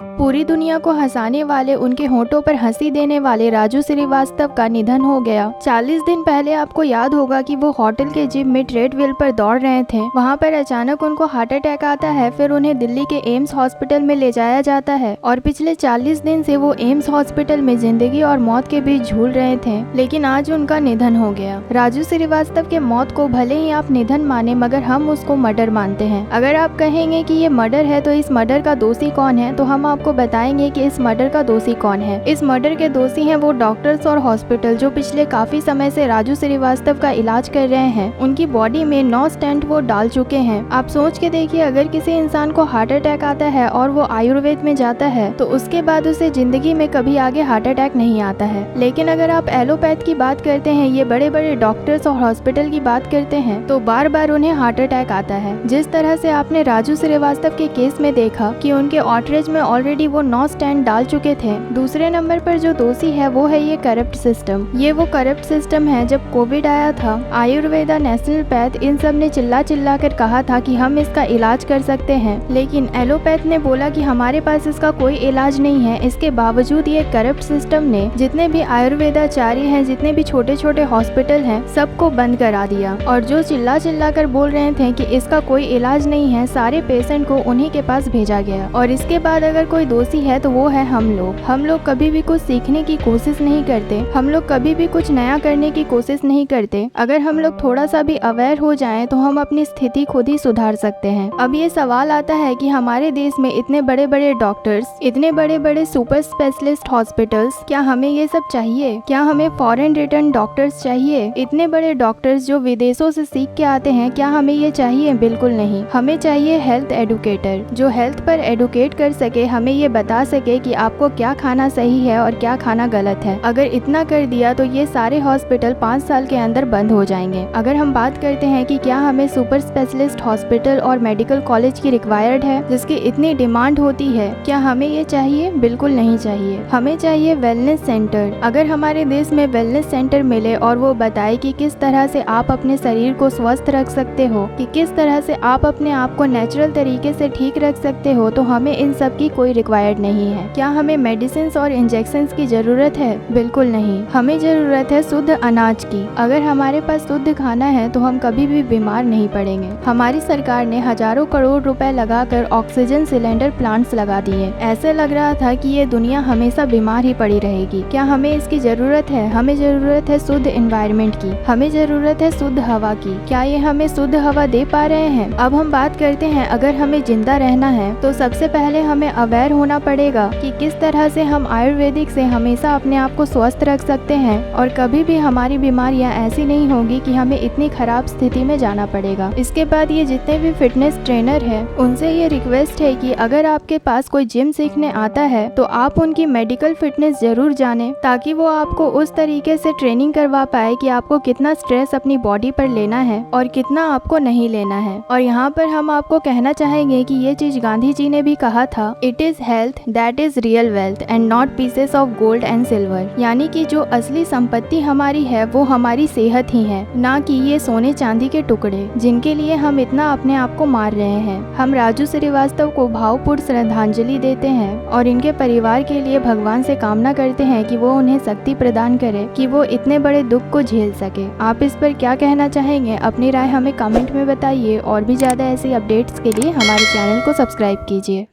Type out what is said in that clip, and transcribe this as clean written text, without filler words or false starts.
पूरी दुनिया को हंसाने वाले, उनके होठों पर हंसी देने वाले राजू श्रीवास्तव का निधन हो गया। 40 दिन पहले आपको याद होगा कि वो होटल के जिम में ट्रेडमिल पर दौड़ रहे थे। वहाँ पर अचानक उनको हार्ट अटैक आता है। फिर उन्हें दिल्ली के एम्स हॉस्पिटल में ले जाया जाता है और पिछले 40 दिन से वो एम्स हॉस्पिटल में जिंदगी और मौत के बीच झूल रहे थे, लेकिन आज उनका निधन हो गया। राजू श्रीवास्तव के मौत को भले ही आप निधन माने, मगर हम उसको मर्डर मानते हैं। अगर आप कहेंगे कि ये मर्डर है तो इस मर्डर का दोषी कौन है, तो हम आपको बताएंगे कि इस मर्डर का दोषी कौन है। इस मर्डर के दोषी हैं वो डॉक्टर्स और हॉस्पिटल जो पिछले काफी समय से राजू श्रीवास्तव का इलाज कर रहे हैं। उनकी बॉडी में 9 स्टेंट वो डाल चुके हैं। आप सोच के देखिए, अगर किसी इंसान को हार्ट अटैक आता है और वो आयुर्वेद में जाता है तो उसके बाद उसे जिंदगी में कभी आगे हार्ट अटैक नहीं आता है। लेकिन अगर आप एलोपैथ की बात करते हैं, ये बड़े बड़े डॉक्टर्स और हॉस्पिटल की बात करते हैं, तो बार बार उन्हें हार्ट अटैक आता है। जिस तरह से आपने राजू श्रीवास्तव के केस में देखा कि उनके ऑटरेज में ऑलरेडी वो 9 स्टेंट डाल चुके थे। दूसरे नंबर पर जो दोषी है वो है ये करप्ट सिस्टम। ये वो करप्ट सिस्टम है, जब कोविड आया था, आयुर्वेदा, नेशनल पैथ, इन सब ने चिल्ला चिल्ला कर कहा था कि हम इसका इलाज कर सकते हैं, लेकिन एलोपैथ ने बोला कि हमारे पास इसका कोई इलाज नहीं है। इसके बावजूद ये करप्ट सिस्टम ने जितने भी आयुर्वेदाचार्य हैं, जितने भी छोटे छोटे हॉस्पिटल हैं, सबको बंद करा दिया। और जो चिल्ला चिल्ला कर बोल रहे थे कि इसका कोई इलाज नहीं है, सारे पेशेंट को उन्हीं के पास भेजा गया। और इसके बाद अगर कोई दोषी है तो वो है हम लोग। हम लोग कभी भी कुछ सीखने की कोशिश नहीं करते, हम लोग कभी भी कुछ नया करने की कोशिश नहीं करते। अगर हम लोग थोड़ा सा भी अवेयर हो जाएं तो हम अपनी स्थिति खुद ही सुधार सकते हैं। अब ये सवाल आता है कि हमारे देश में इतने बड़े बड़े डॉक्टर्स, इतने बड़े बड़े सुपर स्पेशलिस्ट हॉस्पिटल्स, क्या हमें ये सब चाहिए? क्या हमें फॉरेन रिटर्न डॉक्टर्स चाहिए? इतने बड़े डॉक्टर्स जो विदेशों से सीख के आते हैं, क्या हमें ये चाहिए? बिल्कुल नहीं। हमें चाहिए हेल्थ एडुकेटर, जो हेल्थ पर एडुकेट कर सके, हमें ये बता सके कि आपको क्या खाना सही है और क्या खाना गलत है। अगर इतना कर दिया तो ये सारे हॉस्पिटल 5 साल के अंदर बंद हो जाएंगे। अगर हम बात करते हैं कि क्या हमें सुपर स्पेशलिस्ट हॉस्पिटल और मेडिकल कॉलेज की रिक्वायर्ड है, जिसकी इतनी डिमांड होती है, क्या हमें ये चाहिए? बिल्कुल नहीं चाहिए। हमें चाहिए वेलनेस सेंटर। अगर हमारे देश में वेलनेस सेंटर मिले और वो बताए कि किस तरह से आप अपने शरीर को स्वस्थ रख सकते हो, कि किस तरह से आप अपने आप को नेचुरल तरीके से ठीक रख सकते हो, तो हमें इन सब की कोई रिक्वायर्ड नहीं है। क्या हमें मेडिसिन और इंजेक्शन की जरूरत है? बिल्कुल नहीं। हमें जरूरत है शुद्ध अनाज की। अगर हमारे पास शुद्ध खाना है तो हम कभी भी बीमार नहीं पड़ेंगे। हमारी सरकार ने हजारों करोड़ रुपए लगाकर ऑक्सीजन सिलेंडर प्लांट्स लगा दिए। ऐसे लग रहा था कि ये दुनिया हमेशा बीमार ही पड़ी रहेगी। क्या हमें इसकी जरूरत है? हमें जरूरत है शुद्ध एनवायरनमेंट की। हमें जरूरत है शुद्ध हवा की। क्या ये हमें शुद्ध हवा दे पा रहे हैं? अब हम बात करते हैं, अगर हमें जिंदा रहना है तो सबसे पहले हमें अवेयर होना पड़ेगा कि किस तरह से हम आयुर्वेदिक से हमेशा अपने आप को स्वस्थ रख सकते हैं और कभी भी हमारी बीमारियां ऐसी नहीं होगी कि हमें इतनी खराब स्थिति में जाना पड़ेगा। इसके बाद ये जितने भी फिटनेस ट्रेनर हैं, उनसे ये रिक्वेस्ट है कि अगर आपके पास कोई जिम सीखने आता है तो आप उनकी मेडिकल फिटनेस जरूर जानें, ताकि वो आपको उस तरीके से ट्रेनिंग करवा पाए कि आपको कितना स्ट्रेस अपनी बॉडी पर लेना है और कितना आपको नहीं लेना है। और यहाँ पर हम आपको कहना चाहेंगे कि ये चीज गांधी जी ने भी कहा था, it is health that is real wealth and not pieces of gold and silver. यानी कि जो असली संपत्ति हमारी है वो हमारी सेहत ही है, ना कि ये सोने चांदी के टुकड़े जिनके लिए हम इतना अपने आप को मार रहे हैं। हम राजू श्रीवास्तव को भावपूर्ण श्रद्धांजलि देते हैं और इनके परिवार के लिए भगवान से कामना करते हैं कि वो उन्हें शक्ति प्रदान करे कि वो इतने बड़े दुख को झेल सके। आप इस पर क्या कहना चाहेंगे? अपनी राय हमें कमेंट में बताइए और भी ज्यादा ऐसी अपडेट्स के लिए हमारे चैनल को सब्सक्राइब कीजिए।